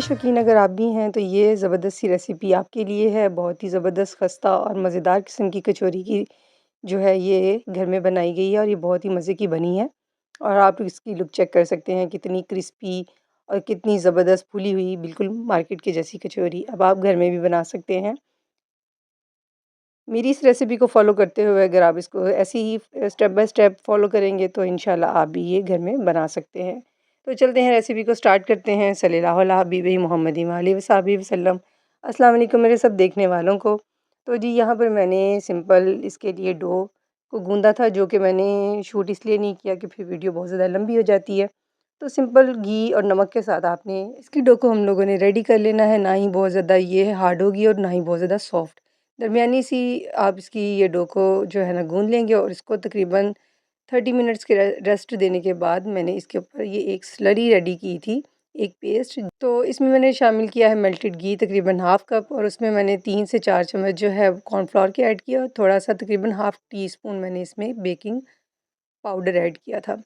शौकीन अगर आप भी हैं तो ये ज़बरदस्त सी रेसिपी आपके लिए है। बहुत ही ज़बरदस्त खस्ता और मज़ेदार किस्म की कचौरी की जो है ये घर में बनाई गई है और ये बहुत ही मज़े की बनी है। और आप इसकी लुक चेक कर सकते हैं कितनी क्रिस्पी और कितनी ज़बरदस्त फूली हुई, बिल्कुल मार्केट की जैसी कचौरी अब आप घर में भी बना सकते हैं। मेरी इस रेसिपी को फ़ॉलो करते हुए अगर आप इसको ऐसे ही स्टेप बाय स्टेप फ़ॉलो करेंगे तो इंशाल्लाह आप भी ये घर में बना सकते हैं। तो चलते हैं रेसिपी को स्टार्ट करते हैं। सल्लल्लाहु अलैहि हबीबी मुहम्मदी वालैहि वसहबिहि वसल्लम। अस्सलाम वालेकुम मेरे सब देखने वालों को। तो जी यहाँ पर मैंने सिंपल इसके लिए डो को गूँधा था, जो कि मैंने शूट इसलिए नहीं किया कि फिर वीडियो बहुत ज़्यादा लंबी हो जाती है। तो सिंपल घी और नमक के साथ आपने इसकी डो को हम लोगों ने रेडी कर लेना है। ना ही बहुत ज़्यादा ये हार्ड होगी और ना ही बहुत ज़्यादा सॉफ्ट। दरमियानी सी आप इसकी ये डो को जो है ना गूँध लेंगे और इसको तकरीबन 30 मिनट्स के रेस्ट देने के बाद मैंने इसके ऊपर ये एक स्लरी रेडी की थी, एक पेस्ट। तो इसमें मैंने शामिल किया है मेल्टेड घी तकरीबन हाफ़ कप, और उसमें मैंने 3 से 4 चम्मच जो है कॉर्नफ्लोर के ऐड किया और थोड़ा-सा तकरीबन हाफ़ टी स्पून मैंने इसमें बेकिंग पाउडर ऐड किया था।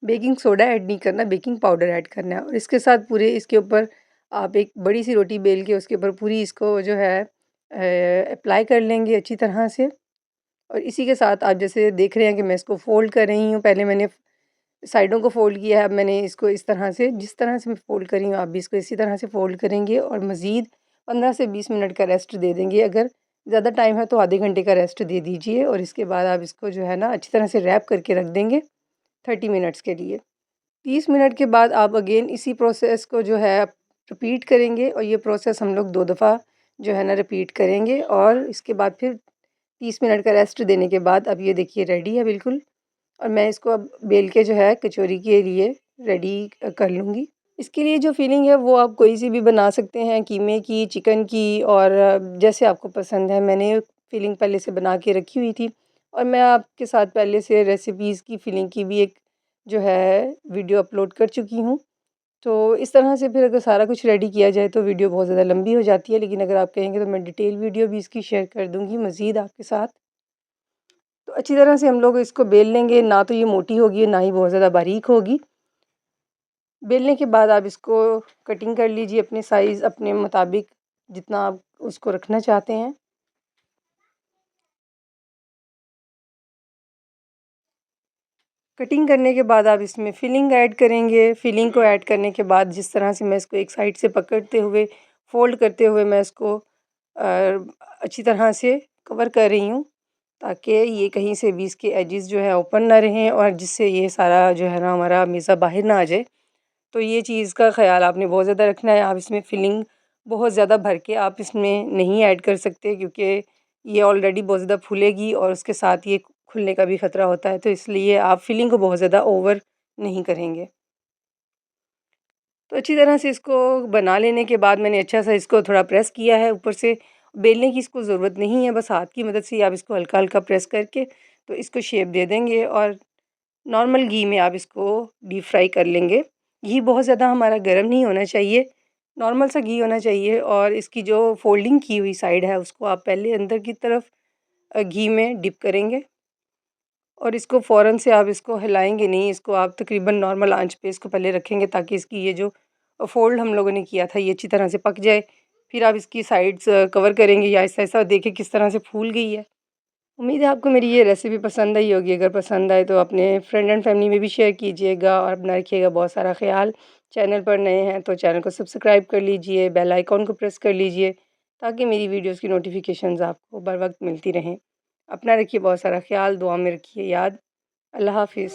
बेकिंग सोडा ऐड नहीं करना, बेकिंग पाउडर ऐड करना है। और इसके साथ पूरे इसके ऊपर आप एक बड़ी सी रोटी बेल के उसके ऊपर पूरी इसको जो है अप्लाई कर लेंगे अच्छी तरह से। और इसी के साथ आप जैसे देख रहे हैं कि मैं इसको फ़ोल्ड कर रही हूँ। पहले मैंने साइडों को फ़ोल्ड किया है, अब मैंने इसको इस तरह से, जिस तरह से मैं फ़ोल्ड कर रही हूँ आप भी इसको इसी तरह से फ़ोल्ड करेंगे और मज़ीद 15 से 20 मिनट का रेस्ट दे देंगे। अगर ज़्यादा टाइम है तो आधे घंटे का रेस्ट दे दीजिए और इसके बाद आप इसको जो है ना अच्छी तरह से रैप करके रख देंगे 30 मिनट्स के लिए। 30 मिनट के बाद आप अगेन इसी प्रोसेस को जो है रिपीट करेंगे और ये प्रोसेस हम लोग 2 दफ़ा जो है ना रिपीट करेंगे। और इसके बाद फिर 30 मिनट का रेस्ट देने के बाद अब ये देखिए रेडी है बिल्कुल। और मैं इसको अब बेल के जो है कचौरी के लिए रेडी कर लूँगी। इसके लिए जो फिलिंग है वो आप कोई सी भी बना सकते हैं, कीमे की, चिकन की, और जैसे आपको पसंद है। मैंने फिलिंग पहले से बना के रखी हुई थी और मैं आपके साथ पहले से रेसिपीज़ की फिलिंग की भी एक जो है वीडियो अपलोड कर चुकी हूँ। तो इस तरह से फिर अगर सारा कुछ रेडी किया जाए तो वीडियो बहुत ज़्यादा लंबी हो जाती है, लेकिन अगर आप कहेंगे तो मैं डिटेल वीडियो भी इसकी शेयर कर दूँगी मज़ीद आपके साथ। तो अच्छी तरह से हम लोग इसको बेल लेंगे, ना तो ये मोटी होगी ना ही बहुत ज़्यादा बारीक होगी। बेलने के बाद आप इसको कटिंग कर लीजिए अपने साइज़ अपने मुताबिक, जितना आप उसको रखना चाहते हैं। कटिंग करने के बाद आप इसमें फिलिंग ऐड करेंगे। फिलिंग को ऐड करने के बाद जिस तरह से मैं इसको एक साइड से पकड़ते हुए, फ़ोल्ड करते हुए मैं इसको अच्छी तरह से कवर कर रही हूँ, ताकि ये कहीं से भी इसके एजेस जो है ओपन ना रहें और जिससे ये सारा जो है ना हमारा मेज़ा बाहर ना आ जाए। तो ये चीज़ का ख़्याल आपने बहुत ज़्यादा रखना है। आप इसमें फिलिंग बहुत ज़्यादा भर के आप इसमें नहीं ऐड कर सकते, क्योंकि ये ऑलरेडी बहुत ज़्यादा फूलेगी और उसके साथ ये खुलने का भी ख़तरा होता है। तो इसलिए आप फिलिंग को बहुत ज़्यादा ओवर नहीं करेंगे। तो अच्छी तरह से इसको बना लेने के बाद मैंने अच्छा सा इसको थोड़ा प्रेस किया है ऊपर से। बेलने की इसको ज़रूरत नहीं है, बस हाथ की मदद से ही आप इसको हल्का-हल्का प्रेस करके तो इसको शेप दे देंगे और नॉर्मल घी में आप इसको डीप फ्राई कर लेंगे। घी बहुत ज़्यादा हमारा गर्म नहीं होना चाहिए, नॉर्मल सा घी होना चाहिए। और इसकी जो फ़ोल्डिंग की हुई साइड है उसको आप पहले अंदर की तरफ घी में डिप करेंगे और इसको फ़ौरन से आप इसको हिलाएँगे नहीं, इसको आप तकरीबन नॉर्मल आँच पे इसको पहले रखेंगे ताकि इसकी ये जो फ़ोल्ड हम लोगों ने किया था ये अच्छी तरह से पक जाए। फिर आप इसकी साइड्स कवर करेंगे या ऐसा-ऐसा देखिए किस तरह से फूल गई है। उम्मीद है आपको मेरी ये रेसिपी पसंद आई होगी। अगर पसंद आए तो अपने फ्रेंड एंड फैमिली में भी शेयर कीजिएगा और अपना रखिएगा बहुत सारा ख़्याल। चैनल पर नए हैं तो चैनल को सब्सक्राइब कर लीजिए, बेल आइकॉन को प्रेस कर लीजिए ताकि मेरी वीडियोज़ की नोटिफ़िकेशंस आपको बर वक़्त मिलती रहें। अपना रखिए बहुत सारा ख़्याल, दुआ में रखिए याद। अल्लाह हाफ़िज़।